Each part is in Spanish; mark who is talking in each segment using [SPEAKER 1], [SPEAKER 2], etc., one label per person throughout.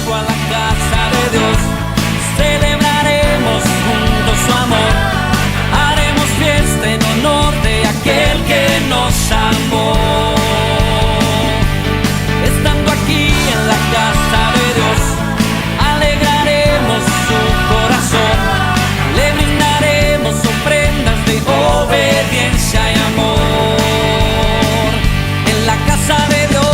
[SPEAKER 1] junto a la casa de Dios. Celebraremos juntos su amor. Haremos fiesta en honor de aquel que nos amó. Estando aquí en la casa de Dios, alegraremos su corazón. Le brindaremos ofrendas de obediencia y amor. En la casa de Dios.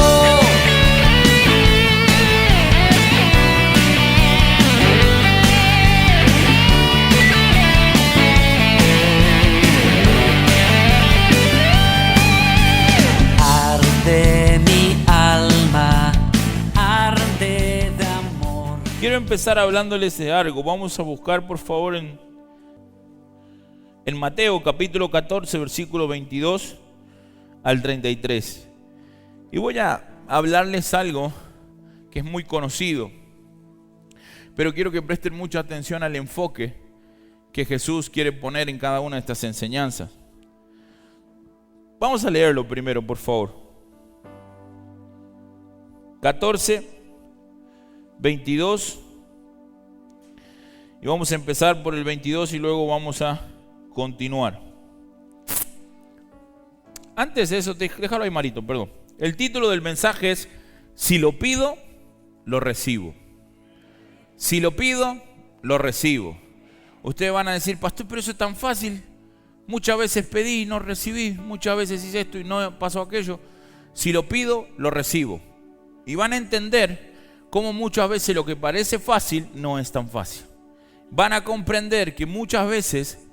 [SPEAKER 1] Arde mi alma, arde de amor.
[SPEAKER 2] Quiero empezar hablándoles de algo. Vamos a buscar, por favor, en Mateo capítulo 14, versículo 22 al 33. Y voy a hablarles algo que es muy conocido, pero quiero que presten mucha atención al enfoque que Jesús quiere poner en cada una de estas enseñanzas. Vamos a leerlo primero, por favor. 14, 22. Y vamos a empezar por el 22 y luego vamos a continuar. Antes de eso, déjalo ahí, Marito, perdón. El título del mensaje es: si lo pido, lo recibo. Si lo pido, lo recibo. Ustedes van a decir: pastor, pero eso es tan fácil. Muchas veces pedí y no recibí. Muchas veces hice esto y no pasó aquello. Si lo pido, lo recibo. Y van a entender cómo muchas veces lo que parece fácil no es tan fácil. Van a comprender que muchas veces,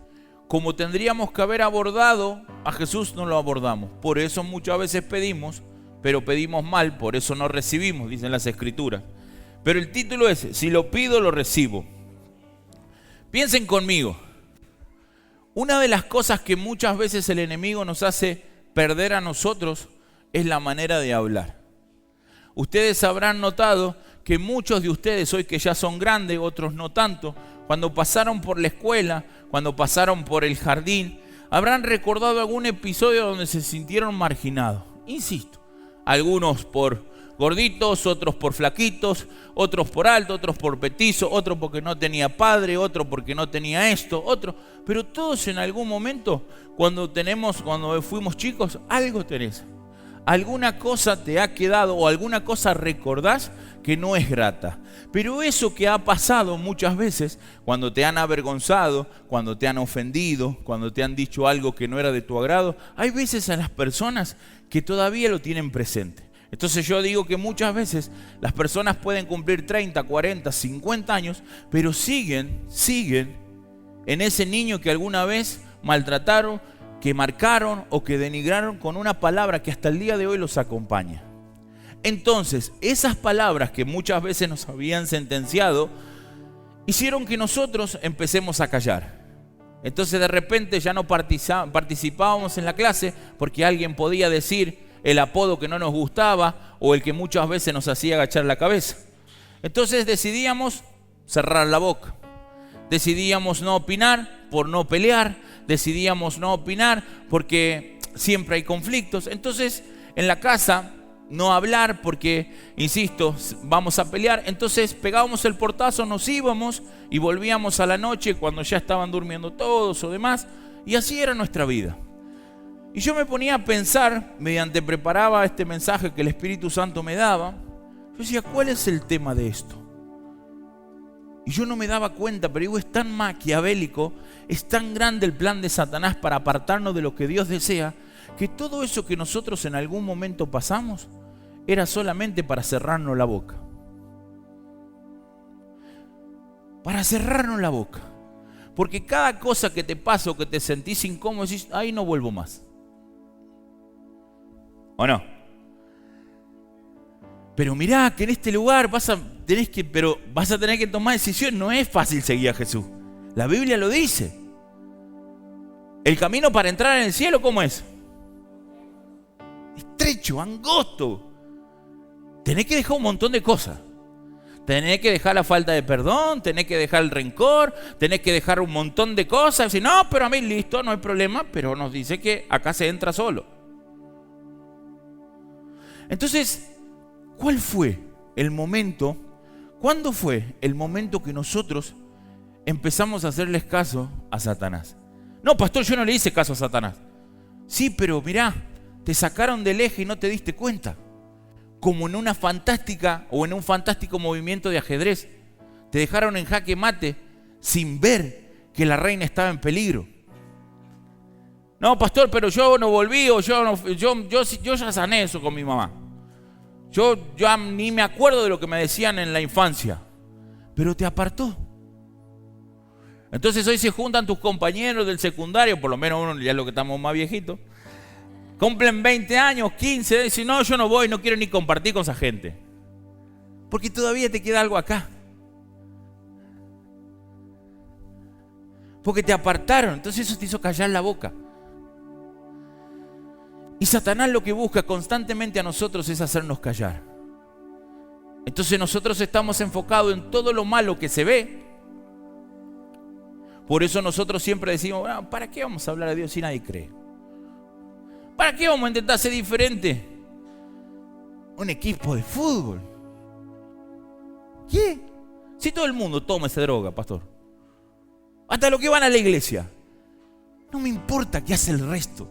[SPEAKER 2] como tendríamos que haber abordado a Jesús, no lo abordamos. Por eso muchas veces pedimos, pero pedimos mal, por eso no recibimos, dicen las Escrituras. Pero el título es: si lo pido, lo recibo. Piensen conmigo. Una de las cosas que muchas veces el enemigo nos hace perder a nosotros es la manera de hablar. Ustedes habrán notado que muchos de ustedes hoy que ya son grandes, otros no tanto, cuando pasaron por la escuela, cuando pasaron por el jardín, habrán recordado algún episodio donde se sintieron marginados. Insisto, algunos por gorditos, otros por flaquitos, otros por alto, otros por petizo, otro porque no tenía padre, otro porque no tenía esto, otro. Pero todos en algún momento, cuando fuimos chicos, algo tenés. Alguna cosa te ha quedado o alguna cosa recordás que no es grata. Pero eso que ha pasado muchas veces, cuando te han avergonzado, cuando te han ofendido, cuando te han dicho algo que no era de tu agrado, hay veces a las personas que todavía lo tienen presente. Entonces yo digo que muchas veces las personas pueden cumplir 30, 40, 50 años, pero siguen en ese niño que alguna vez maltrataron, que marcaron o que denigraron con una palabra que hasta el día de hoy los acompaña. Entonces, esas palabras que muchas veces nos habían sentenciado, hicieron que nosotros empecemos a callar. Entonces de repente ya no participábamos en la clase porque alguien podía decir el apodo que no nos gustaba o el que muchas veces nos hacía agachar la cabeza. Entonces decidíamos cerrar la boca. Decidíamos no opinar por no pelear. Decidíamos no opinar porque siempre hay conflictos. Entonces en la casa no hablar porque, insisto, vamos a pelear. Entonces pegábamos el portazo, nos íbamos y volvíamos a la noche cuando ya estaban durmiendo todos o demás. Y así era nuestra vida. Y yo me ponía a pensar, mediante preparaba este mensaje que el Espíritu Santo me daba, yo decía, ¿cuál es el tema de esto? Y yo no me daba cuenta, pero digo, es tan maquiavélico, es tan grande el plan de Satanás para apartarnos de lo que Dios desea, que todo eso que nosotros en algún momento pasamos, era solamente para cerrarnos la boca. Para cerrarnos la boca. Porque cada cosa que te pasa o que te sentís incómodo, decís, ahí no vuelvo más. ¿O no? Pero mirá que en este lugar vas a tener que tomar decisiones. No es fácil seguir a Jesús. La Biblia lo dice. El camino para entrar en el cielo, ¿cómo es? Estrecho, angosto. Tenés que dejar un montón de cosas. Tenés que dejar la falta de perdón, tenés que dejar el rencor, tenés que dejar un montón de cosas. Decir, no, pero a mí listo, no hay problema, pero nos dice que acá se entra solo. Entonces, ¿cuál fue el momento ¿Cuándo fue el momento que nosotros empezamos a hacerles caso a Satanás? No, pastor, yo no le hice caso a Satanás. Sí, pero mirá, te sacaron del eje y no te diste cuenta. Como en una fantástica o en un fantástico movimiento de ajedrez. Te dejaron en jaque mate sin ver que la reina estaba en peligro. No, pastor, pero yo no volví o yo ya sané eso con mi mamá. Yo ni me acuerdo de lo que me decían en la infancia. Pero te apartó. Entonces hoy se juntan tus compañeros del secundario, por lo menos uno ya es lo que estamos más viejitos. Cumplen 20 años, 15, dicen, no, yo no voy, no quiero ni compartir con esa gente. Porque todavía te queda algo acá. Porque te apartaron, entonces eso te hizo callar la boca. Y Satanás lo que busca constantemente a nosotros es hacernos callar. Entonces nosotros estamos enfocados en todo lo malo que se ve. Por eso nosotros siempre decimos, bueno, ¿para qué vamos a hablar a Dios si nadie cree? ¿Para qué vamos a intentar ser diferente? Un equipo de fútbol. ¿Qué? Si todo el mundo toma esa droga, pastor. Hasta los que van a la iglesia. No me importa qué hace el resto.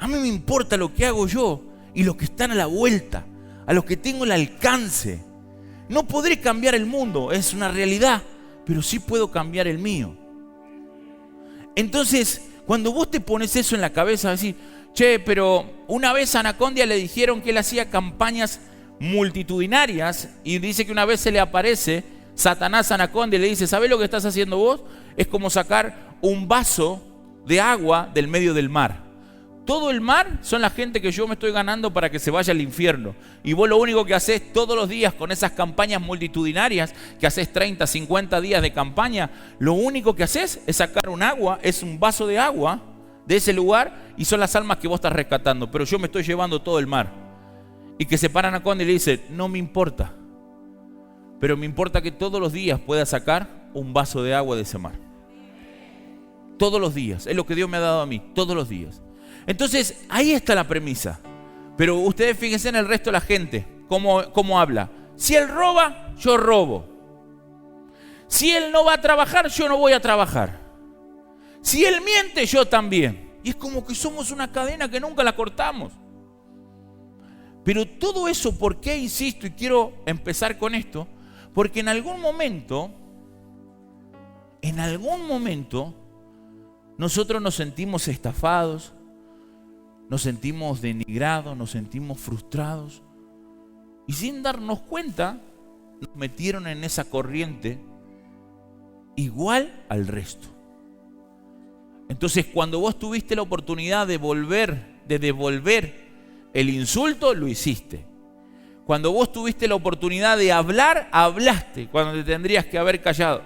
[SPEAKER 2] A mí me importa lo que hago yo y los que están a la vuelta, a los que tengo el alcance. No podré cambiar el mundo, es una realidad, pero sí puedo cambiar el mío. Entonces, cuando vos te pones eso en la cabeza, decís, che, pero una vez a Anacondia le dijeron que él hacía campañas multitudinarias y dice que una vez se le aparece Satanás a Anacondia y le dice, ¿sabés lo que estás haciendo vos? Es como sacar un vaso de agua del medio del mar. Todo el mar son la gente que yo me estoy ganando para que se vaya al infierno. Y vos lo único que haces todos los días con esas campañas multitudinarias, que haces 30, 50 días de campaña, lo único que haces es sacar un agua, es un vaso de agua de ese lugar y son las almas que vos estás rescatando. Pero yo me estoy llevando todo el mar. Y que se paran a Conde y le dice, no me importa. Pero me importa que todos los días pueda sacar un vaso de agua de ese mar. Todos los días. Es lo que Dios me ha dado a mí, todos los días. Entonces, ahí está la premisa. Pero ustedes fíjense en el resto de la gente, cómo habla. Si él roba, yo robo. Si él no va a trabajar, yo no voy a trabajar. Si él miente, yo también. Y es como que somos una cadena que nunca la cortamos. Pero todo eso, ¿por qué insisto? Y quiero empezar con esto. Porque en algún momento, nosotros nos sentimos estafados, nos sentimos denigrados, nos sentimos frustrados. Y sin darnos cuenta, nos metieron en esa corriente igual al resto. Entonces, cuando vos tuviste la oportunidad de devolver el insulto, lo hiciste. Cuando vos tuviste la oportunidad de hablar, hablaste cuando te tendrías que haber callado.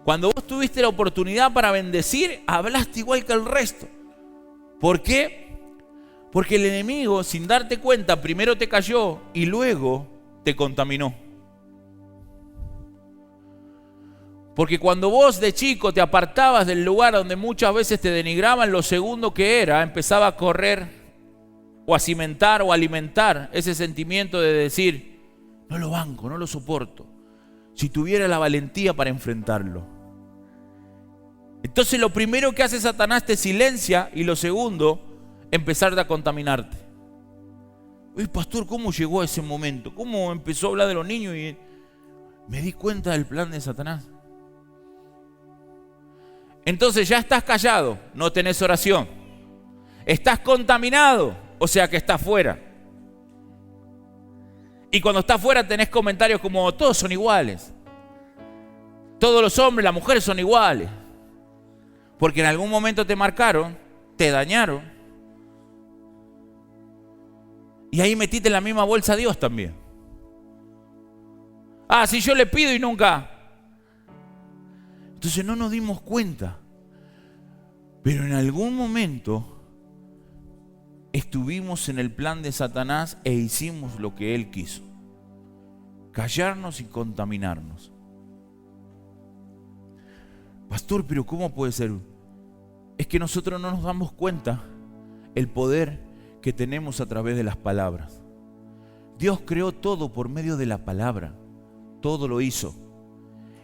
[SPEAKER 2] Cuando vos tuviste la oportunidad para bendecir, hablaste igual que el resto. ¿Por qué? Porque el enemigo, sin darte cuenta, primero te cayó y luego te contaminó. Porque cuando vos de chico te apartabas del lugar donde muchas veces te denigraban, lo segundo que era, empezaba a correr o a cimentar o a alimentar ese sentimiento de decir, no lo banco, no lo soporto. Si tuviera la valentía para enfrentarlo. Entonces lo primero que hace Satanás te silencia y lo segundo, empezar a contaminarte. Oye, pastor, ¿cómo llegó a ese momento? ¿Cómo empezó a hablar de los niños? Y me di cuenta del plan de Satanás. Entonces ya estás callado, no tenés oración. Estás contaminado, o sea que estás fuera. Y cuando estás fuera tenés comentarios como todos son iguales. Todos los hombres, las mujeres son iguales. Porque en algún momento te marcaron, te dañaron. Y ahí metiste en la misma bolsa a Dios también. Ah, si yo le pido y nunca. Entonces no nos dimos cuenta. Pero en algún momento estuvimos en el plan de Satanás e hicimos lo que él quiso. Callarnos y contaminarnos. Pastor, pero ¿cómo puede ser? Es que nosotros no nos damos cuenta el poder que tenemos a través de las palabras. Dios creó todo por medio de la palabra. todo lo hizo.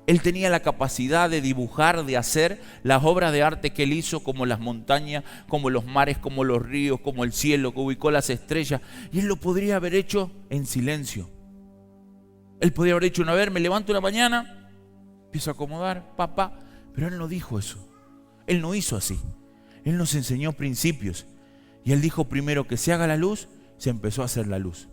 [SPEAKER 2] Él tenía la capacidad de dibujar, de hacer las obras de arte que Él hizo, como las montañas, como los mares, como los ríos, como el cielo, que ubicó las estrellas. Y Él lo podría haber hecho en silencio. Él podría haber dicho, a ver, me levanto una mañana, empiezo a acomodar, papá. Pero Él no dijo eso. Él no hizo así. Él nos enseñó principios. Y Él dijo primero que se haga la luz, se empezó a hacer la luz.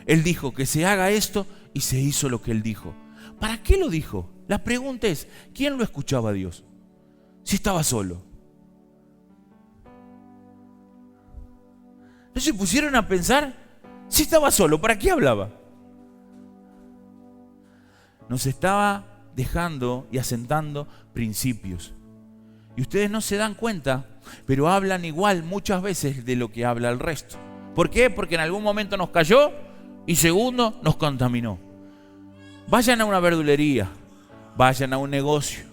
[SPEAKER 2] Él dijo que se haga esto y se hizo lo que Él dijo. ¿Para qué lo dijo? La pregunta es, ¿quién lo escuchaba a Dios? Si estaba solo. ¿No se pusieron a pensar? Si estaba solo, ¿para qué hablaba? Nos estaba dejando y asentando principios. Y ustedes no se dan cuenta, pero hablan igual muchas veces de lo que habla el resto. ¿Por qué? Porque en algún momento nos cayó y segundo nos contaminó. Vayan a una verdulería, vayan a un negocio,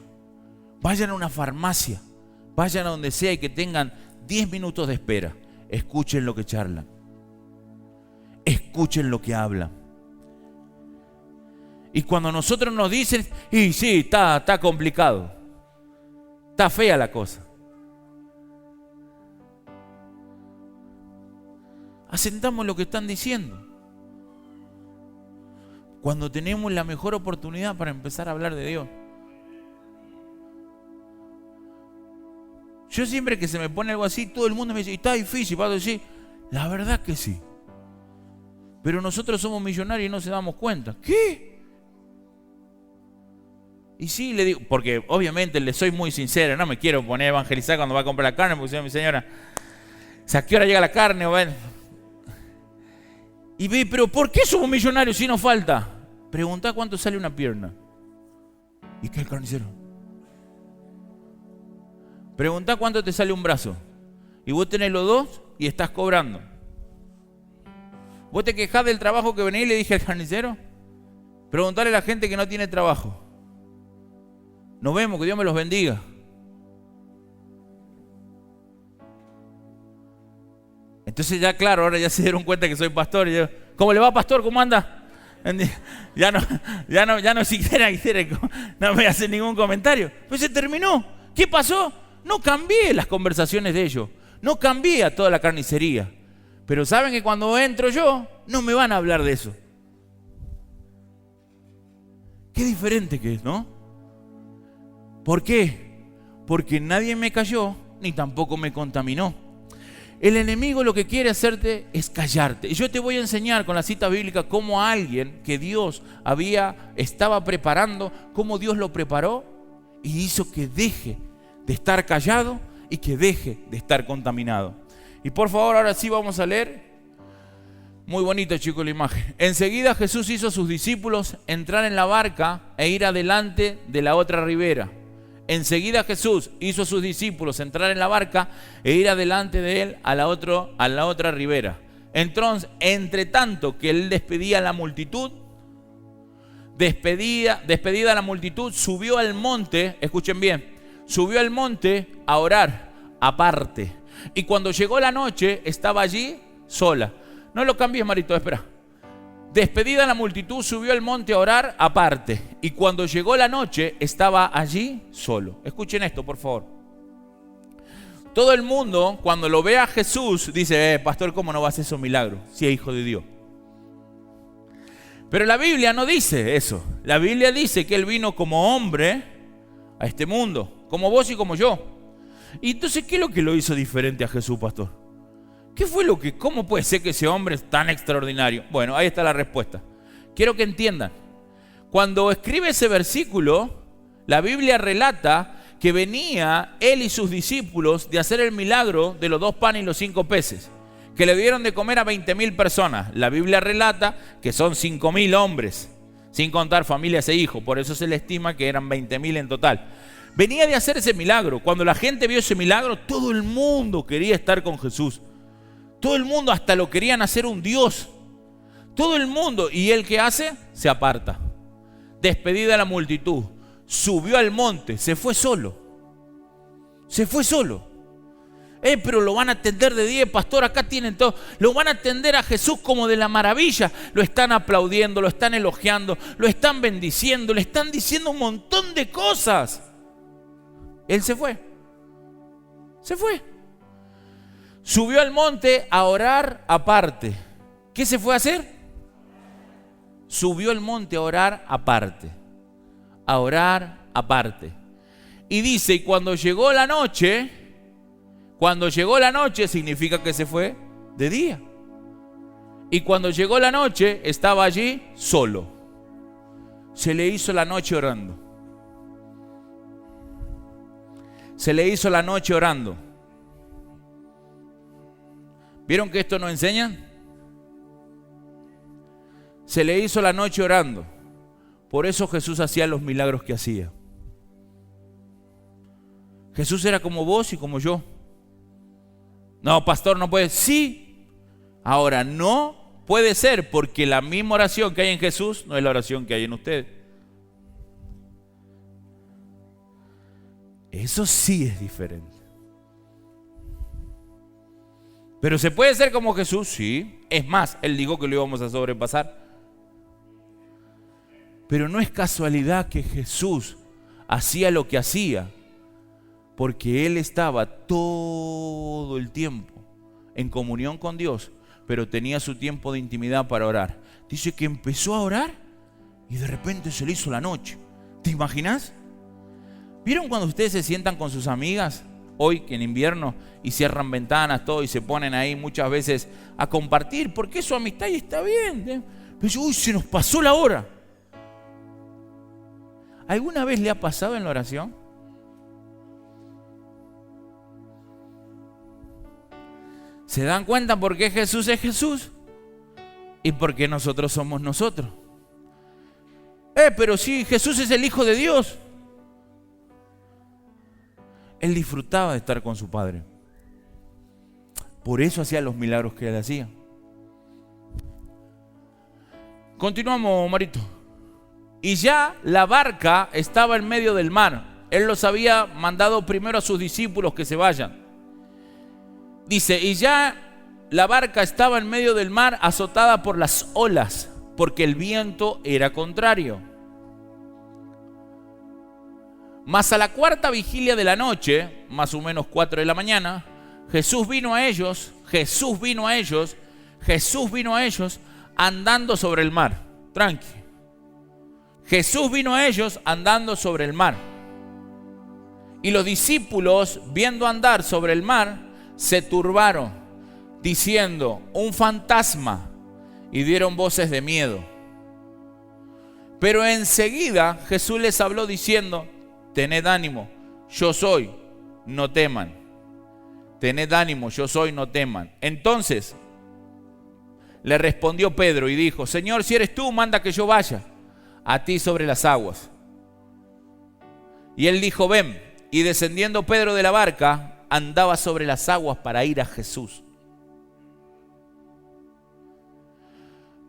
[SPEAKER 2] vayan a una farmacia, vayan a donde sea y que tengan 10 minutos de espera. Escuchen lo que charlan. Escuchen lo que hablan. Y cuando nosotros nos dicen, y sí, está complicado, está fea la cosa, asentamos lo que están diciendo. Cuando tenemos la mejor oportunidad para empezar a hablar de Dios. Yo siempre que se me pone algo así, todo el mundo me dice, está difícil, para decir, la verdad que sí. Pero nosotros somos millonarios y no se damos cuenta. ¿Qué? Y sí, le digo, porque obviamente le soy muy sincero, no me quiero poner a evangelizar cuando va a comprar la carne, porque si no, mi señora, ¿a qué hora llega la carne? Y ve, pero ¿por qué somos millonarios si nos falta? Preguntá cuánto sale una pierna. ¿Y qué el carnicero? Preguntá cuánto te sale un brazo. Y vos tenés los dos y estás cobrando. ¿Vos te quejás del trabajo que venís y le dije al carnicero? Preguntale a la gente que no tiene trabajo. Nos vemos, que Dios me los bendiga. Entonces ya claro, ahora ya se dieron cuenta que soy pastor. Y yo, ¿cómo le va, pastor? ¿Cómo anda? Ya no siquiera no me hacen ningún comentario. Pues se terminó. ¿Qué pasó? No cambié las conversaciones de ellos. No cambié a toda la carnicería. Pero saben que cuando entro yo, no me van a hablar de eso. Qué diferente que es, ¿no? ¿Por qué? Porque nadie me cayó, ni tampoco me contaminó. El enemigo lo que quiere hacerte es callarte. Y yo te voy a enseñar con la cita bíblica cómo alguien que Dios estaba preparando, cómo Dios lo preparó y hizo que deje de estar callado y que deje de estar contaminado. Y por favor, ahora sí vamos a leer. Muy bonito, chicos, la imagen. Enseguida Jesús hizo a sus discípulos entrar en la barca e ir adelante de la otra ribera. Enseguida Jesús hizo a sus discípulos entrar en la barca e ir adelante de él a la otra ribera. Entonces, entre tanto que él despedía a la multitud, despedida la multitud, subió al monte, escuchen bien, subió al monte a orar aparte. Y cuando llegó la noche, estaba allí sola. No lo cambies, Marito, espera. Despedida la multitud, subió al monte a orar aparte. Y cuando llegó la noche, estaba allí solo. Escuchen esto, por favor. Todo el mundo, cuando lo ve a Jesús, dice, pastor, ¿cómo no va a hacer esos milagros si es hijo de Dios? Pero la Biblia no dice eso. La Biblia dice que Él vino como hombre a este mundo, como vos y como yo. Y entonces, ¿qué es lo que lo hizo diferente a Jesús, pastor? ¿Cómo puede ser que ese hombre es tan extraordinario? Bueno, ahí está la respuesta. Quiero que entiendan. Cuando escribe ese versículo, la Biblia relata que venía él y sus discípulos de hacer el milagro de los 2 panes y los 5 peces, que le dieron de comer a 20.000 personas. La Biblia relata que son 5.000 hombres, sin contar familias e hijos. Por eso se le estima que eran 20.000 en total. Venía de hacer ese milagro. Cuando la gente vio ese milagro, todo el mundo quería estar con Jesús. Todo el mundo hasta lo querían hacer un Dios. Todo el mundo. ¿Y él qué hace? Se aparta. Despedida la multitud. Subió al monte. Se fue solo. Se fue solo. Pero lo van a atender de 10, pastor, acá tienen todo. Lo van a atender a Jesús como de la maravilla. Lo están aplaudiendo, lo están elogiando, lo están bendiciendo, le están diciendo un montón de cosas. Él se fue. Se fue. Subió al monte a orar aparte. ¿Qué se fue a hacer? Subió al monte a orar aparte. A orar aparte. Y dice, y cuando llegó la noche significa que se fue de día. Y cuando llegó la noche estaba allí solo. Se le hizo la noche orando. Se le hizo la noche orando. ¿Vieron que esto nos enseña? Se le hizo la noche orando. Por eso Jesús hacía los milagros que hacía. Jesús era como vos y como yo. No, pastor, no puede. Sí. Ahora, no puede ser porque la misma oración que hay en Jesús no es la oración que hay en usted. Eso sí es diferente. Pero ¿se puede ser como Jesús? Sí. Es más, Él dijo que lo íbamos a sobrepasar. Pero no es casualidad que Jesús hacía lo que hacía, porque Él estaba todo el tiempo en comunión con Dios, pero tenía su tiempo de intimidad para orar. Dice que empezó a orar y de repente se le hizo la noche. ¿Te imaginas? ¿Vieron cuando ustedes se sientan con sus amigas hoy que en invierno y cierran ventanas, todo, y se ponen ahí muchas veces a compartir? Porque su amistad y está bien. Pero uy, se nos pasó la hora. ¿Alguna vez le ha pasado en la oración? ¿Se dan cuenta por qué Jesús es Jesús? Y por qué nosotros somos nosotros. Pero sí, Jesús es el Hijo de Dios. Él disfrutaba de estar con su Padre. Por eso hacía los milagros que Él hacía. Continuamos, Marito. Y ya la barca estaba en medio del mar. Él los había mandado primero a sus discípulos que se vayan. Dice, y ya la barca estaba en medio del mar azotada por las olas, porque el viento era contrario. Mas a la cuarta vigilia de la noche, más o menos 4 de la mañana, Jesús vino a ellos andando sobre el mar. Tranqui. Jesús vino a ellos andando sobre el mar. Y los discípulos, viendo andar sobre el mar, se turbaron, diciendo, un fantasma, y dieron voces de miedo. Pero enseguida Jesús les habló diciendo, tened ánimo, yo soy, no teman. Tened ánimo, yo soy, no teman. Entonces le respondió Pedro y dijo, Señor, si eres tú, manda que yo vaya a ti sobre las aguas. Y él dijo, ven. Y descendiendo Pedro de la barca, andaba sobre las aguas para ir a Jesús.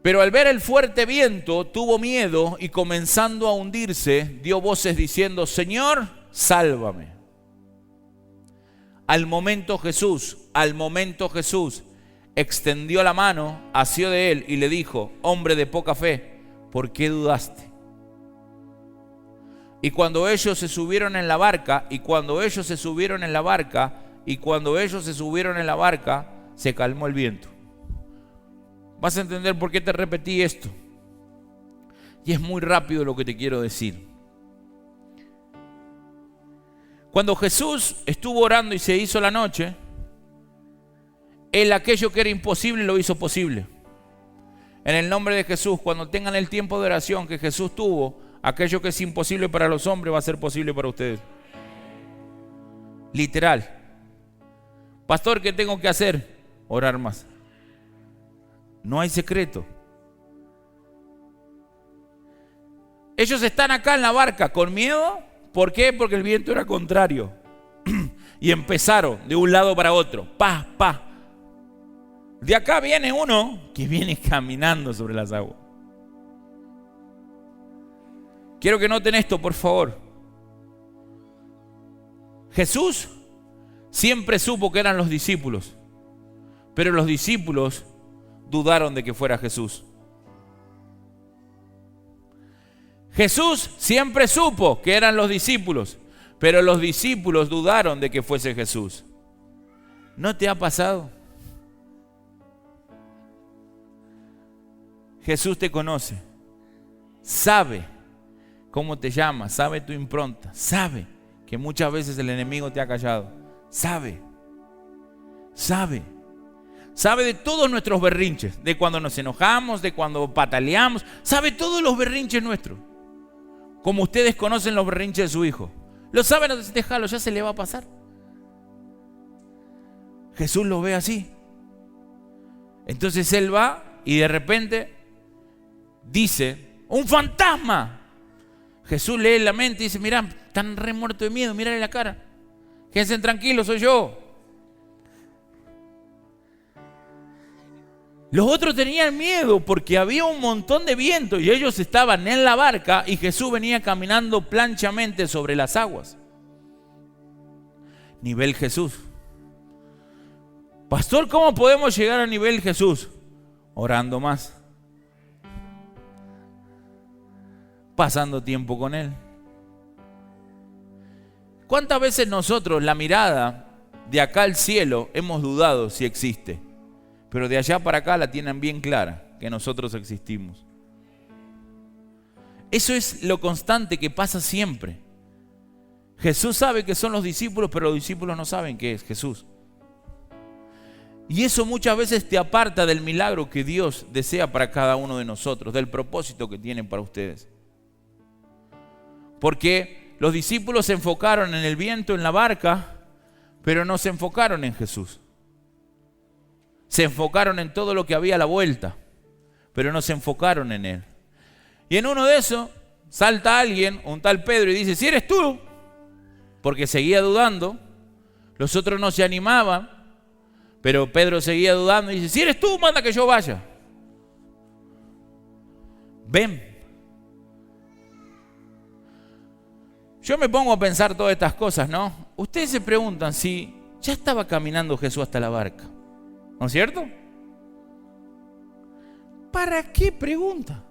[SPEAKER 2] Pero al ver el fuerte viento, tuvo miedo y comenzando a hundirse, dio voces diciendo, Señor, sálvame. Al momento Jesús, extendió la mano, asió de él y le dijo, hombre de poca fe, ¿por qué dudaste? Y cuando ellos se subieron en la barca, se calmó el viento. Vas a entender por qué te repetí esto. Y es muy rápido lo que te quiero decir. Cuando Jesús estuvo orando y se hizo la noche, Él aquello que era imposible lo hizo posible. En el nombre de Jesús, cuando tengan el tiempo de oración que Jesús tuvo, aquello que es imposible para los hombres va a ser posible para ustedes. Literal. Pastor, ¿qué tengo que hacer? Orar más. No hay secreto. Ellos están acá en la barca con miedo. ¿Por qué? Porque el viento era contrario. Y empezaron de un lado para otro. Pa, pa. De acá viene uno que viene caminando sobre las aguas. Quiero que noten esto, por favor. Jesús siempre supo que eran los discípulos, pero los discípulos dudaron de que fuera Jesús. Jesús siempre supo que eran los discípulos, pero los discípulos dudaron de que fuese Jesús. ¿No te ha pasado? Jesús te conoce, sabe cómo te llamas, sabe tu impronta, sabe que muchas veces el enemigo te ha callado, sabe de todos nuestros berrinches, de cuando nos enojamos, de cuando pataleamos, sabe todos los berrinches nuestros, como ustedes conocen los berrinches de su hijo. Lo saben, déjalo, ya se le va a pasar. Jesús lo ve así. Entonces él va y de repente dice: ¡un fantasma! Jesús lee la mente y dice: mirá, están re muertos de miedo, mírale la cara. Quédense tranquilos, soy yo. Los otros tenían miedo porque había un montón de viento y ellos estaban en la barca y Jesús venía caminando planchamente sobre las aguas. Nivel Jesús. Pastor, ¿cómo podemos llegar a nivel Jesús? Orando más. Pasando tiempo con Él. ¿Cuántas veces nosotros la mirada de acá al cielo hemos dudado si existe? Pero de allá para acá la tienen bien clara, que nosotros existimos. Eso es lo constante que pasa siempre. Jesús sabe que son los discípulos, pero los discípulos no saben qué es Jesús. Y eso muchas veces te aparta del milagro que Dios desea para cada uno de nosotros, del propósito que tiene para ustedes. Porque los discípulos se enfocaron en el viento, en la barca, pero no se enfocaron en Jesús. Se enfocaron en todo lo que había a la vuelta, pero no se enfocaron en Él. Y en uno de esos salta alguien, un tal Pedro, y dice: si eres tú, porque seguía dudando. Los otros no se animaban, pero Pedro seguía dudando y dice: si eres tú, manda que yo vaya. Ven. Yo me pongo a pensar todas estas cosas, ¿no? Ustedes se preguntan si ya estaba caminando Jesús hasta la barca, ¿no es cierto? ¿Para qué pregunta?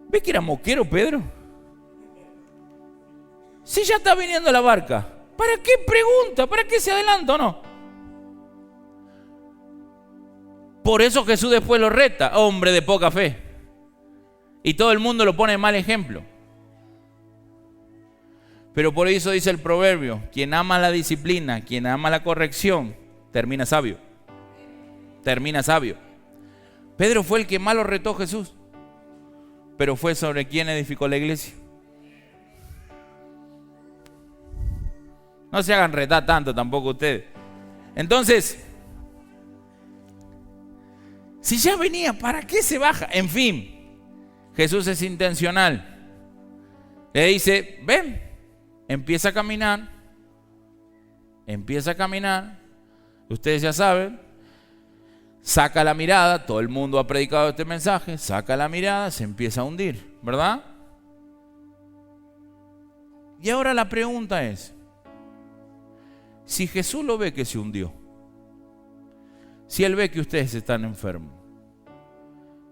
[SPEAKER 2] ¿Ve que era moquero Pedro? Si ya está viniendo la barca, ¿para qué pregunta? ¿Para qué se adelanta o no? Por eso Jesús después lo reta: hombre de poca fe. Y todo el mundo lo pone de mal ejemplo. Pero por eso dice el proverbio: quien ama la disciplina, quien ama la corrección, termina sabio. Termina sabio. Pedro fue el que más lo retó Jesús, pero fue sobre quien edificó la iglesia. No se hagan retar tanto tampoco ustedes. Entonces, si ya venía, ¿para qué se baja? En fin, Jesús es intencional. Le dice: ven, empieza a caminar. Empieza a caminar. Ustedes ya saben. Saca la mirada. Todo el mundo ha predicado este mensaje. Saca la mirada, se empieza a hundir, ¿verdad? Y ahora la pregunta es: si Jesús lo ve que se hundió, si Él ve que ustedes están enfermos,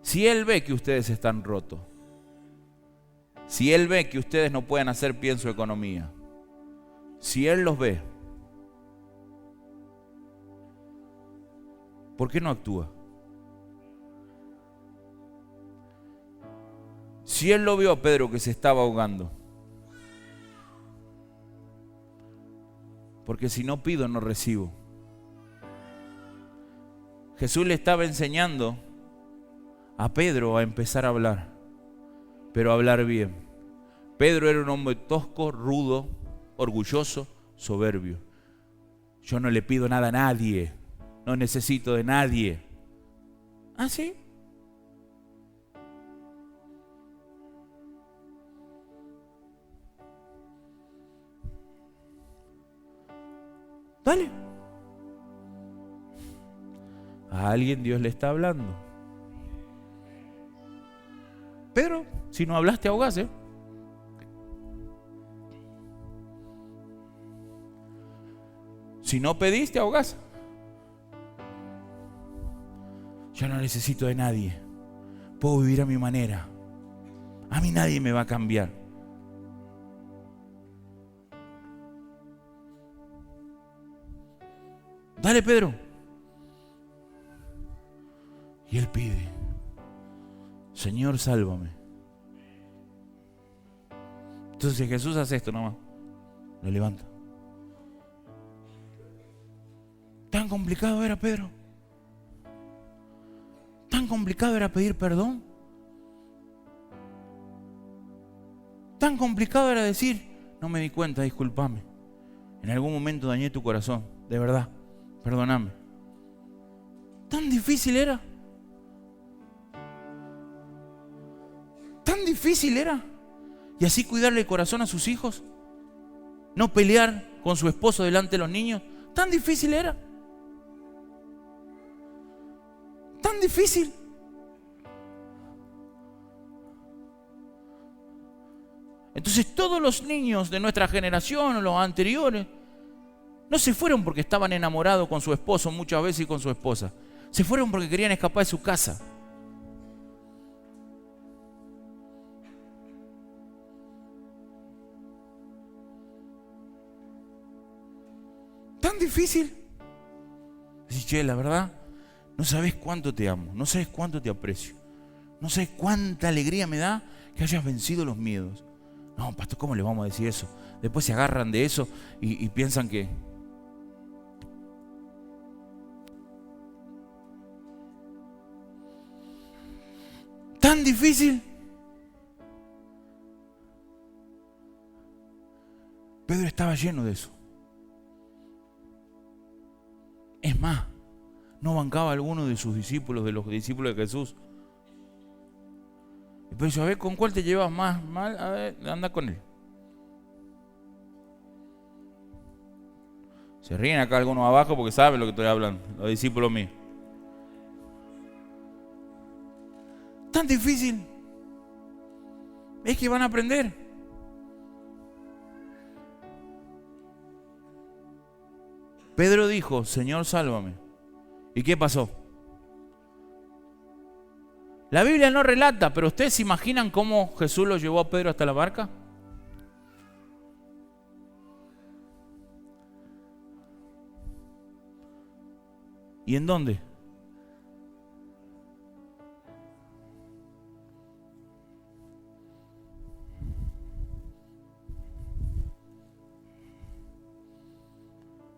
[SPEAKER 2] si Él ve que ustedes están rotos, si Él ve que ustedes no pueden hacer pie en su economía, si Él los ve, ¿por qué no actúa? Si Él lo vio a Pedro que se estaba ahogando, porque si no pido, no recibo. Jesús le estaba enseñando a Pedro a empezar a hablar, pero a hablar bien. Pedro era un hombre tosco, rudo, orgulloso, soberbio. Yo no le pido nada a nadie, no necesito de nadie. ¿Ah, sí? Dale. A alguien Dios le está hablando. Pero si no hablaste, ahogás, ¿eh? Si no pedís, te ahogás. Yo no necesito de nadie. Puedo vivir a mi manera. A mí nadie me va a cambiar. Dale, Pedro. Y él pide: Señor, sálvame. Entonces Jesús hace esto nomás. Lo levanta. ¿Tan complicado era, Pedro? ¿Tan complicado era pedir perdón? ¿Tan complicado era decir: no me di cuenta, discúlpame, en algún momento dañé tu corazón, de verdad, perdóname? ¿Tan difícil era? ¿Tan difícil era? Y así cuidarle el corazón a sus hijos. No pelear con su esposo delante de los niños. ¿Tan difícil era? ¿Tan difícil? Entonces todos los niños de nuestra generación o los anteriores no se fueron porque estaban enamorados con su esposo muchas veces y con su esposa. Se fueron porque querían escapar de su casa. ¿Tan difícil? Decís: che, la verdad, no sabes cuánto te amo, no sabes cuánto te aprecio, no sabes cuánta alegría me da que hayas vencido los miedos. No, pastor, ¿cómo le vamos a decir eso? Después se agarran de eso y piensan que... ¿Tan difícil? Pedro estaba lleno de eso. Es más, no bancaba a alguno de sus discípulos, de los discípulos de Jesús. Y Pedro dice: a ver, ¿con cuál te llevas más mal? A ver, anda con él. Se ríen acá algunos abajo porque saben lo que estoy hablando, los discípulos míos. ¿Tan difícil? Es que van a aprender. Pedro dijo: Señor, sálvame. ¿Y qué pasó? La Biblia no relata, pero ¿ustedes se imaginan cómo Jesús lo llevó a Pedro hasta la barca? ¿Y en dónde?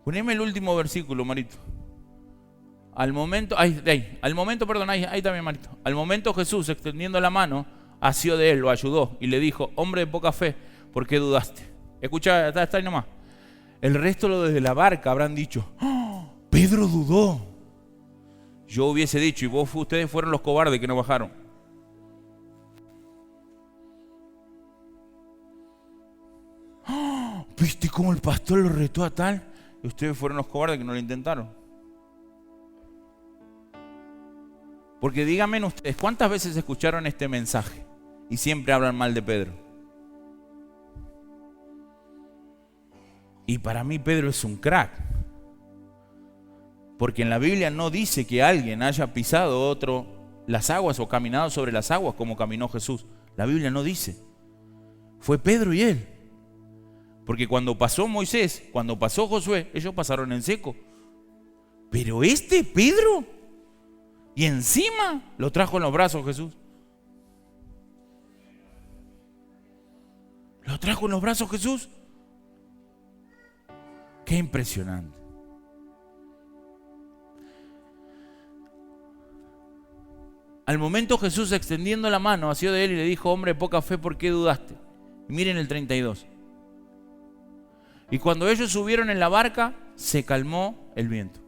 [SPEAKER 2] Poneme el último versículo, Marito. Al momento, ahí también, Marito. Al momento Jesús, extendiendo la mano, asió de él, lo ayudó y le dijo: hombre de poca fe, ¿por qué dudaste? Escucha, está ahí nomás. El resto lo desde la barca habrán dicho: ¡oh, Pedro dudó! Yo hubiese dicho: y ustedes fueron los cobardes que no bajaron. ¡Oh! ¿Viste cómo el pastor lo retó a tal? Y ustedes fueron los cobardes que no lo intentaron. Porque díganme ustedes, ¿cuántas veces escucharon este mensaje y siempre hablan mal de Pedro? Y para mí Pedro es un crack. Porque en la Biblia no dice que alguien haya pisado otro las aguas o caminado sobre las aguas como caminó Jesús. La Biblia no dice. Fue Pedro y él. Porque cuando pasó Moisés, cuando pasó Josué, ellos pasaron en seco. Pero Pedro, y encima lo trajo en los brazos Jesús. Lo trajo en los brazos Jesús. Qué impresionante. Al momento Jesús, extendiendo la mano, asió de él y le dijo: hombre de poca fe, ¿por qué dudaste? Y miren el 32. Y cuando ellos subieron en la barca, se calmó el viento.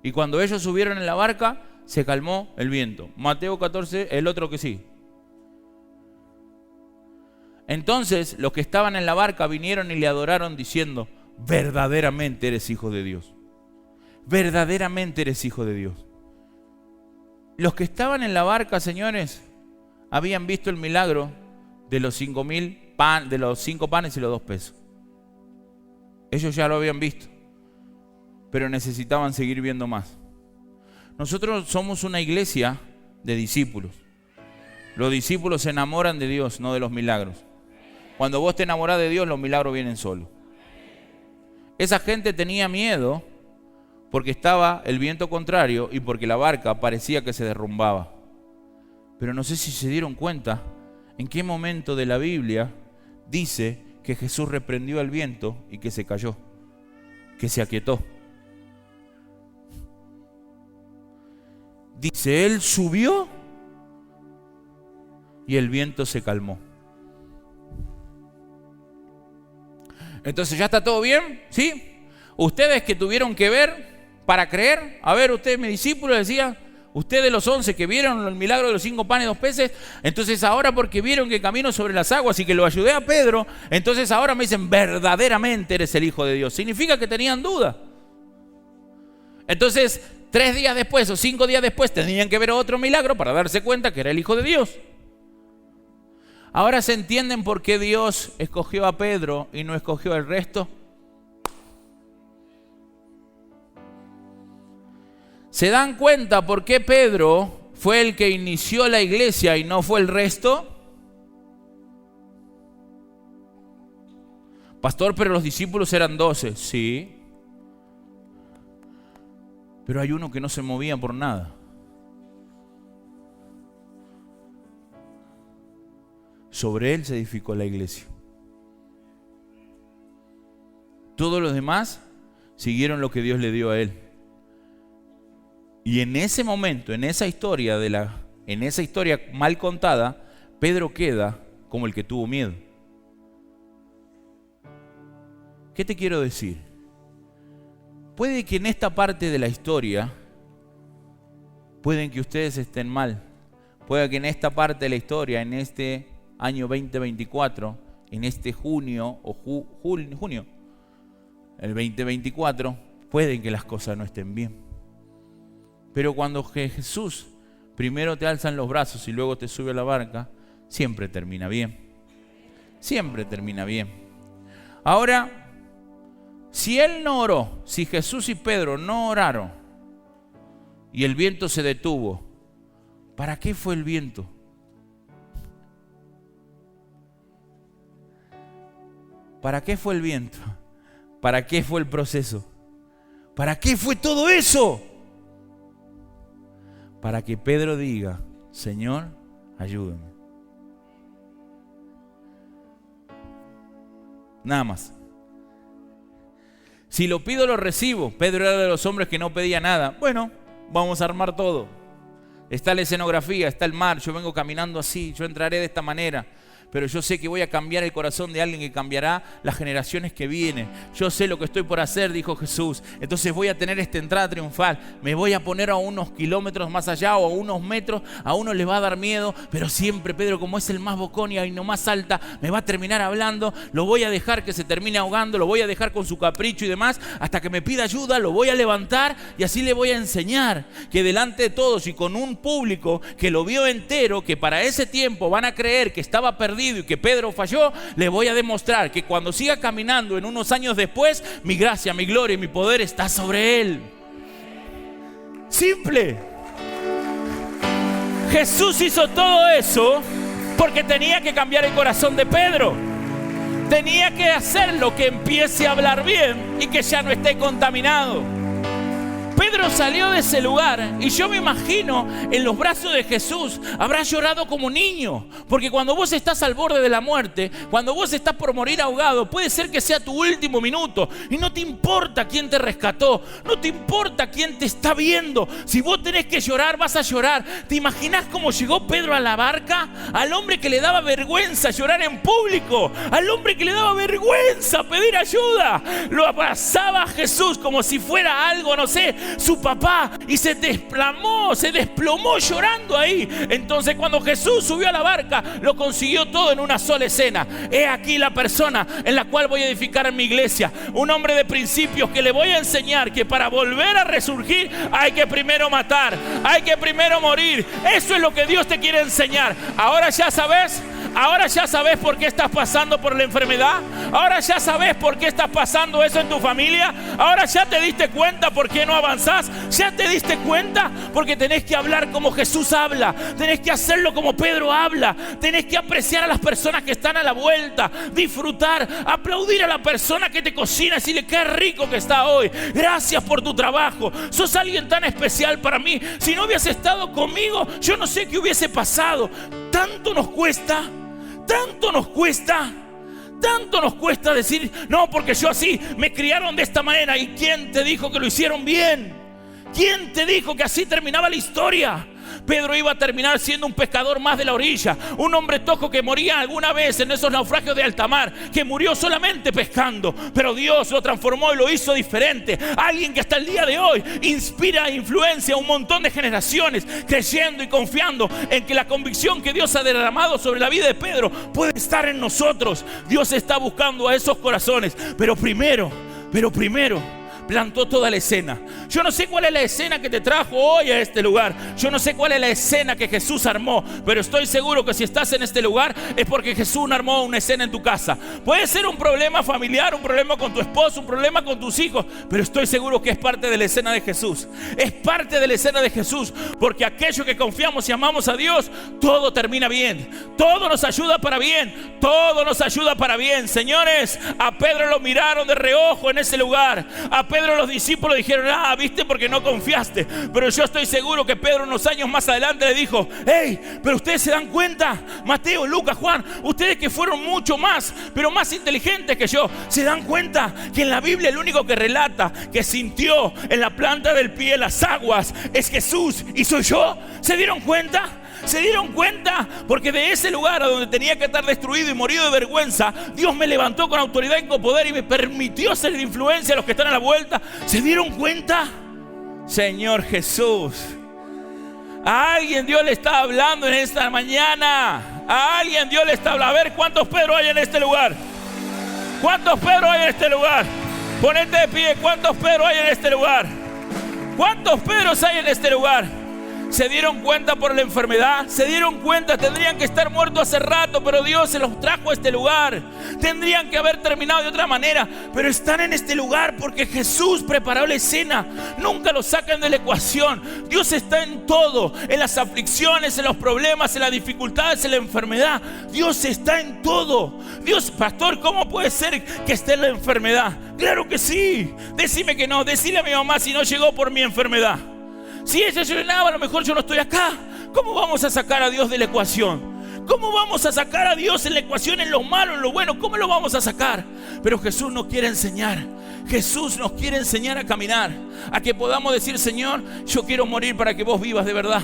[SPEAKER 2] Y cuando ellos subieron en la barca, se calmó el viento. Mateo 14, el otro que sí. Entonces los que estaban en la barca vinieron y le adoraron diciendo: verdaderamente eres hijo de Dios. Verdaderamente eres hijo de Dios. Los que estaban en la barca, señores, habían visto el milagro de los 5 panes y los 2 pesos. Ellos ya lo habían visto. pero necesitaban seguir viendo más. Nosotros somos una iglesia de discípulos. Los discípulos se enamoran de Dios, no de los milagros. Cuando vos te enamorás de Dios, los milagros vienen solos. Esa gente tenía miedo porque estaba el viento contrario y porque la barca parecía que se derrumbaba. Pero no sé si se dieron cuenta en qué momento de la Biblia dice que Jesús reprendió al viento y que se cayó, que se aquietó. Dice, Él subió y el viento se calmó. Entonces, ¿ya está todo bien? ¿Sí? Ustedes que tuvieron que ver para creer, a ver, ustedes, mis discípulos, decían, ustedes los 11 que vieron el milagro de los 5 panes y 2 peces, entonces ahora porque vieron que camino sobre las aguas y que lo ayudé a Pedro, entonces ahora me dicen, verdaderamente eres el Hijo de Dios. Significa que tenían duda. Entonces, 3 días después o 5 días después tenían que ver otro milagro para darse cuenta que era el Hijo de Dios. Ahora se entienden por qué Dios escogió a Pedro y no escogió al resto. ¿Se dan cuenta por qué Pedro fue el que inició la iglesia y no fue el resto? Pastor, pero los discípulos eran 12. Sí. Pero hay uno que no se movía por nada. Sobre él se edificó la iglesia. Todos los demás siguieron lo que Dios le dio a él. Y en ese momento, en esa historia mal contada, Pedro queda como el que tuvo miedo. ¿Qué te quiero decir? Puede que en esta parte de la historia, pueden que ustedes estén mal. Puede que en esta parte de la historia, en este año 2024, en este junio o junio, el 2024, pueden que las cosas no estén bien. Pero cuando Jesús primero te alza en los brazos y luego te sube a la barca, siempre termina bien. Siempre termina bien. Ahora, si Él no oró, si Jesús y Pedro no oraron y el viento se detuvo, ¿para qué fue el viento? ¿Para qué fue el viento? ¿Para qué fue el proceso? ¿Para qué fue todo eso? Para que Pedro diga, Señor, ayúdame. Nada más. Si lo pido, lo recibo. Pedro era de los hombres que no pedía nada. Bueno, vamos a armar todo. Está la escenografía, está el mar, yo vengo caminando así, yo entraré de esta manera. Pero yo sé que voy a cambiar el corazón de alguien que cambiará las generaciones que vienen. Yo sé lo que estoy por hacer, dijo Jesús. Entonces voy a tener esta entrada triunfal. Me voy a poner a unos kilómetros más allá o a unos metros. A uno les va a dar miedo, pero siempre Pedro, como es el más bocón y no más alta, me va a terminar hablando. Lo voy a dejar que se termine ahogando, lo voy a dejar con su capricho y demás, hasta que me pida ayuda, lo voy a levantar y así le voy a enseñar que delante de todos y con un público que lo vio entero, que para ese tiempo van a creer que estaba perdido y que Pedro falló, le voy a demostrar que cuando siga caminando en unos años después, mi gracia, mi gloria y mi poder está sobre él. Simple. Jesús hizo todo eso porque tenía que cambiar el corazón de Pedro. Tenía que hacerlo, que empiece a hablar bien y que ya no esté contaminado. Pedro salió de ese lugar y yo me imagino en los brazos de Jesús habrá llorado como niño, porque cuando vos estás al borde de la muerte, cuando vos estás por morir ahogado, puede ser que sea tu último minuto y no te importa quién te rescató, no te importa quién te está viendo. Si vos tenés que llorar, vas a llorar. ¿Te imaginás cómo llegó Pedro a la barca? Al hombre que le daba vergüenza llorar en público, al hombre que le daba vergüenza pedir ayuda, lo abrazaba a Jesús como si fuera algo, no sé, su papá, y se desplomó llorando ahí. Entonces cuando Jesús subió a la barca, lo consiguió todo en una sola escena. He aquí la persona en la cual voy a edificar en mi iglesia, un hombre de principios que le voy a enseñar que para volver a resurgir hay que primero matar, hay que primero morir. Eso es lo que Dios te quiere enseñar. Ahora ya sabes, Ahora ya sabes por qué estás pasando por la enfermedad. Ahora ya sabes por qué estás pasando eso en tu familia. Ahora ya te diste cuenta por qué no avanzás. Ya te diste cuenta porque tenés que hablar como Jesús habla. Tenés que hacerlo como Pedro habla. Tenés que apreciar a las personas que están a la vuelta, disfrutar, aplaudir a la persona que te cocina, decirle qué rico que está hoy. Gracias por tu trabajo. Sos alguien tan especial para mí. Si no hubieras estado conmigo, yo no sé qué hubiese pasado. Tanto nos cuesta, tanto nos cuesta, tanto nos cuesta decir, no, porque yo así me criaron de esta manera. ¿Y quién te dijo que lo hicieron bien? ¿Quién te dijo que así terminaba la historia? Pedro iba a terminar siendo un pescador más de la orilla, un hombre toco que moría alguna vez en esos naufragios de alta mar, que murió solamente pescando, pero Dios lo transformó y lo hizo diferente. Alguien que hasta el día de hoy inspira e influencia a un montón de generaciones, creyendo y confiando en que la convicción que Dios ha derramado sobre la vida de Pedro puede estar en nosotros. Dios está buscando a esos corazones, pero primero plantó toda la escena. Yo no sé cuál es la escena que te trajo hoy a este lugar. Yo no sé cuál es la escena que Jesús armó, pero estoy seguro que si estás en este lugar es porque Jesús armó una escena en tu casa. Puede ser un problema familiar, un problema con tu esposo, un problema con tus hijos, pero estoy seguro que es parte de la escena de Jesús. Es parte de la escena de Jesús, porque aquellos que confiamos y amamos a Dios, todo termina bien. Todo nos ayuda para bien. Todo nos ayuda para bien. Señores, a Pedro lo miraron de reojo en ese lugar. A Pedro los discípulos dijeron, viste, porque no confiaste. Pero yo estoy seguro que Pedro unos años más adelante le dijo, hey, pero ustedes se dan cuenta, Mateo, Lucas, Juan, ustedes que fueron mucho más, pero más inteligentes que yo, se dan cuenta que en la Biblia el único que relata que sintió en la planta del pie las aguas es Jesús y soy yo. ¿Se dieron cuenta? ¿Se dieron cuenta? Porque de ese lugar a donde tenía que estar destruido y morido de vergüenza, Dios me levantó con autoridad y con poder y me permitió ser de influencia a los que están a la vuelta. ¿Se dieron cuenta? Señor Jesús, a alguien Dios le está hablando en esta mañana. A alguien Dios le está hablando. A ver, ¿cuántos Pedro hay en este lugar? ¿Cuántos Pedro hay en este lugar? Ponete de pie. ¿Cuántos Pedro hay en este lugar? ¿Cuántos Pedros hay en este lugar? ¿Se dieron cuenta por la enfermedad? ¿Se dieron cuenta? Tendrían que estar muertos hace rato, pero Dios se los trajo a este lugar. Tendrían que haber terminado de otra manera, pero están en este lugar porque Jesús preparó la escena. Nunca lo sacan de la ecuación. Dios está en todo, en las aflicciones, en los problemas, en las dificultades, en la enfermedad. Dios está en todo. Dios, pastor, ¿cómo puede ser que esté en la enfermedad? Claro que sí. Decime que no. Decile a mi mamá si no llegó por mi enfermedad. Si ella llenaba, a lo mejor yo no estoy acá. ¿Cómo vamos a sacar a Dios de la ecuación? ¿Cómo vamos a sacar a Dios en la ecuación, en lo malo, en lo bueno? ¿Cómo lo vamos a sacar? Pero Jesús nos quiere enseñar. Jesús nos quiere enseñar a caminar, a que podamos decir, Señor, yo quiero morir para que vos vivas de verdad.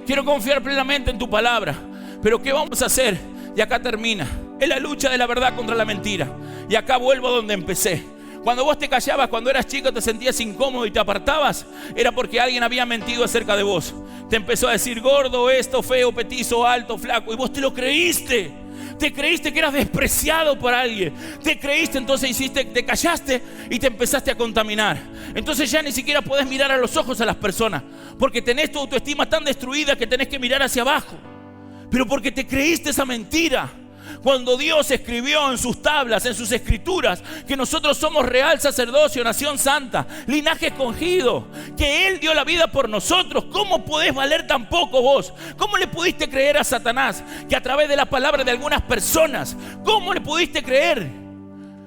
[SPEAKER 2] Quiero confiar plenamente en tu palabra. Pero ¿qué vamos a hacer? Y acá termina. Es la lucha de la verdad contra la mentira. Y acá vuelvo a donde empecé. Cuando vos te callabas, cuando eras chico, te sentías incómodo y te apartabas, era porque alguien había mentido acerca de vos. Te empezó a decir gordo, esto, feo, petizo, alto, flaco, y vos te lo creíste. Te creíste que eras despreciado por alguien. Te creíste, entonces te callaste y te empezaste a contaminar. Entonces ya ni siquiera podés mirar a los ojos a las personas, porque tenés tu autoestima tan destruida que tenés que mirar hacia abajo. Pero porque te creíste esa mentira. Cuando Dios escribió en sus tablas, en sus escrituras, que nosotros somos real sacerdocio, nación santa, linaje escogido, que Él dio la vida por nosotros, ¿cómo podés valer tan poco vos? ¿Cómo le pudiste creer a Satanás que a través de la palabra de algunas personas, cómo le pudiste creer?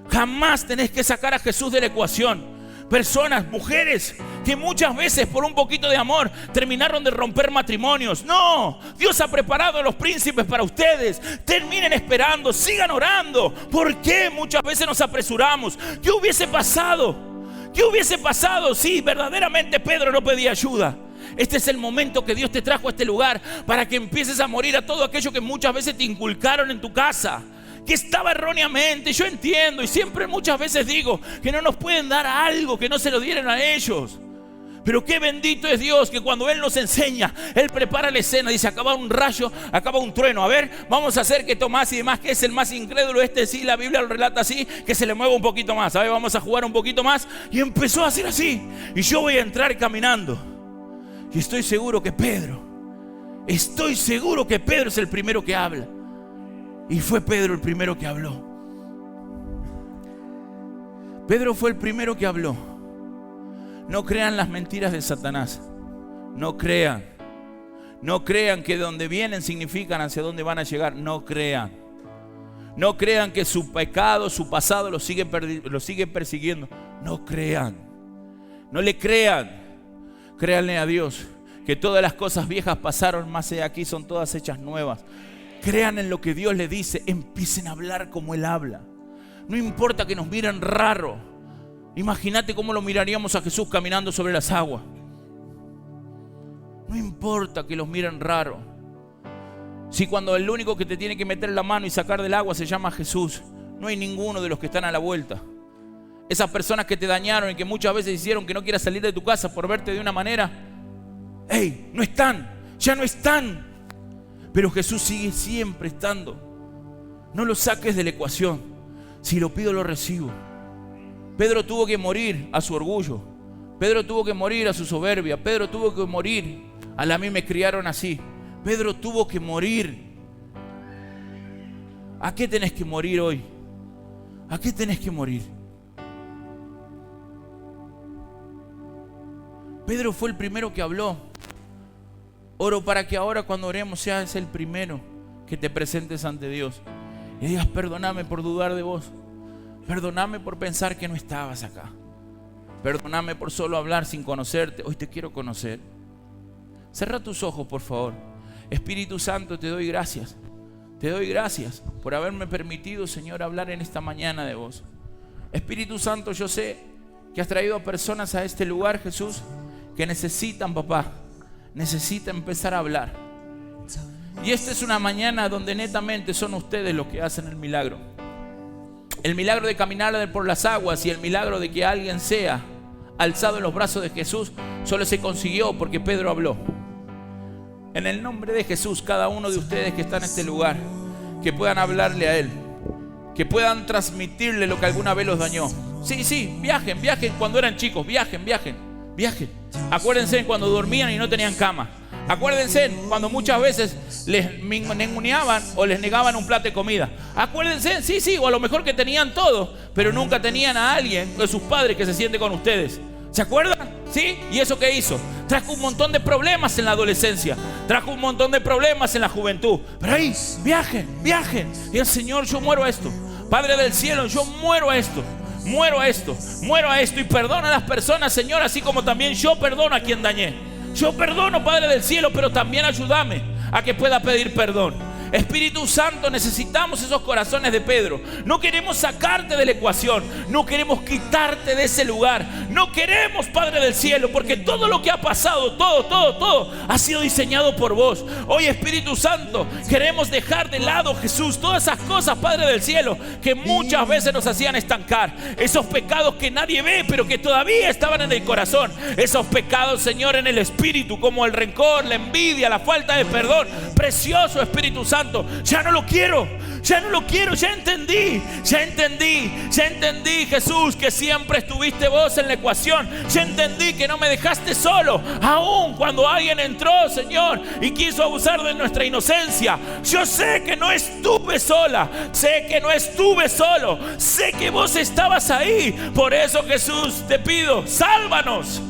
[SPEAKER 2] Jamás tenés que sacar a Jesús de la ecuación. Personas, mujeres, que muchas veces por un poquito de amor terminaron de romper matrimonios. No, Dios ha preparado a los príncipes para ustedes. Terminen esperando, sigan orando. ¿Por qué muchas veces nos apresuramos? ¿Qué hubiese pasado? ¿Qué hubiese pasado si verdaderamente Pedro no pedía ayuda? Este es el momento que Dios te trajo a este lugar para que empieces a morir a todo aquello que muchas veces te inculcaron en tu casa, que estaba erróneamente. Yo entiendo y siempre muchas veces digo que no nos pueden dar algo que no se lo dieron a ellos. Pero qué bendito es Dios que cuando Él nos enseña, Él prepara la escena. Dice, acaba un rayo, acaba un trueno. A ver, vamos a hacer que Tomás y demás, que es el más incrédulo, sí, la Biblia lo relata así, que se le mueva un poquito más. A ver, vamos a jugar un poquito más. Y empezó a hacer así. Y yo voy a entrar caminando. Y estoy seguro que Pedro es el primero que habla. Y fue Pedro el primero que habló. Pedro fue el primero que habló. No crean las mentiras de Satanás. No crean. No crean que de donde vienen significan hacia dónde van a llegar. No crean. No crean que su pecado, su pasado lo siguen persiguiendo. No crean. No le crean. Créanle a Dios que todas las cosas viejas pasaron, más allá aquí son todas hechas nuevas. Crean en lo que Dios le dice. Empiecen a hablar como Él habla. No importa que nos miren raro. Imagínate cómo lo miraríamos a Jesús caminando sobre las aguas. No importa que los miren raro. Si cuando el único que te tiene que meter la mano y sacar del agua se llama Jesús, no hay ninguno de los que están a la vuelta. Esas personas que te dañaron y que muchas veces hicieron que no quieras salir de tu casa por verte de una manera, ¡hey! No están, ya no están. Pero Jesús sigue siempre estando. No lo saques de la ecuación. Si lo pido, lo recibo. Pedro tuvo que morir a su orgullo. Pedro tuvo que morir a su soberbia. Pedro tuvo que morir a mí me criaron así. Pedro tuvo que morir. ¿A qué tenés que morir hoy? ¿A qué tenés que morir? Pedro fue el primero que habló. Oro para que ahora cuando oremos seas el primero que te presentes ante Dios y digas: perdóname por dudar de vos. Perdóname por pensar que no estabas acá. Perdóname por solo hablar sin conocerte. Hoy te quiero conocer. Cierra tus ojos, por favor. Espíritu Santo, te doy gracias. Te doy gracias por haberme permitido, Señor, hablar en esta mañana de vos. Espíritu Santo, yo sé que has traído a personas a este lugar, Jesús, que necesitan, papá, necesitan empezar a hablar. Y esta es una mañana donde netamente son ustedes los que hacen el milagro. El milagro de caminar por las aguas y el milagro de que alguien sea alzado en los brazos de Jesús solo se consiguió porque Pedro habló. En el nombre de Jesús, cada uno de ustedes que está en este lugar, que puedan hablarle a Él, que puedan transmitirle lo que alguna vez los dañó. Sí, viajen cuando eran chicos, viajen. Acuérdense cuando dormían y no tenían cama. Acuérdense cuando muchas veces les ninguneaban o les negaban un plato de comida. Acuérdense, sí, o a lo mejor que tenían todo, pero nunca tenían a alguien de sus padres que se siente con ustedes. ¿Se acuerdan? ¿Sí? ¿Y eso qué hizo? Trajo un montón de problemas en la adolescencia. Trajo un montón de problemas en la juventud. Pero ahí, viajen. Y el Señor, yo muero a esto. Padre del cielo, yo muero a esto. Muero a esto y perdona a las personas, Señor, así como también yo perdono a quien dañé. Yo perdono, Padre del cielo, pero también ayúdame a que pueda pedir perdón. Espíritu Santo, necesitamos esos corazones de Pedro. No queremos sacarte de la ecuación, no queremos quitarte de ese lugar. No queremos, Padre del cielo, porque todo lo que ha pasado, todo ha sido diseñado por vos. Hoy, Espíritu Santo, queremos dejar de lado, Jesús, todas esas cosas, Padre del cielo, que muchas veces nos hacían estancar. Esos pecados que nadie ve, pero que todavía estaban en el corazón. Esos pecados, Señor, en el espíritu, como el rencor, la envidia, la falta de perdón. Precioso Espíritu Santo, ya no lo quiero, ya entendí, Jesús, que siempre estuviste vos en la ecuación. Ya entendí que no me dejaste solo, aun cuando alguien entró, Señor, y quiso abusar de nuestra inocencia. Yo sé que no estuve sola, sé que no estuve solo, sé que vos estabas ahí. Por eso, Jesús, te pido, sálvanos.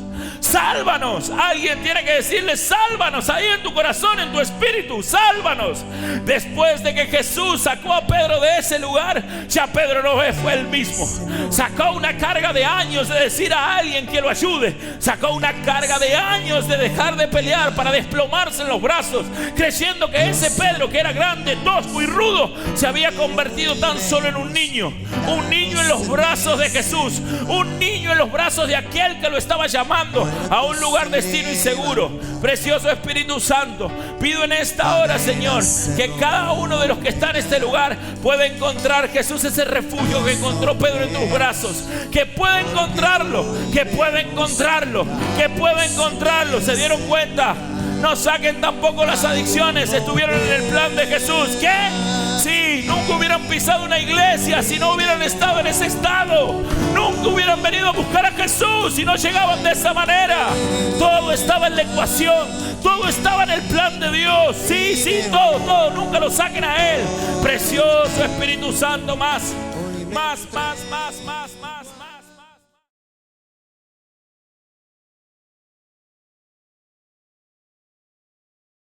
[SPEAKER 2] Alguien tiene que decirle: sálvanos, ahí en tu corazón, en tu espíritu, sálvanos. Después de que Jesús sacó a Pedro de ese lugar, ya Pedro no fue el mismo. Sacó una carga de años de decir a alguien que lo ayude. Sacó una carga de años de dejar de pelear para desplomarse en los brazos, creyendo que ese Pedro, que era grande, tosco y rudo, se había convertido tan solo en un niño en los brazos de Jesús, un niño en los brazos de aquel que lo estaba llamando a un lugar destino y seguro. Precioso Espíritu Santo, pido en esta hora, Señor, que cada uno de los que está en este lugar pueda encontrar, Jesús, ese refugio que encontró Pedro en tus brazos. Que pueda encontrarlo. ¿Se dieron cuenta? No saquen tampoco las adicciones. Estuvieron en el plan de Jesús. ¿Qué? Sí, nunca hubieran pisado una iglesia si no hubieran estado en ese estado. Nunca hubieran venido a buscar a Jesús Jesús y no llegaban de esa manera. Todo estaba en la ecuación, todo estaba en el plan de Dios. Sí, sí, todo, nunca lo saquen a Él. Precioso Espíritu Santo, más.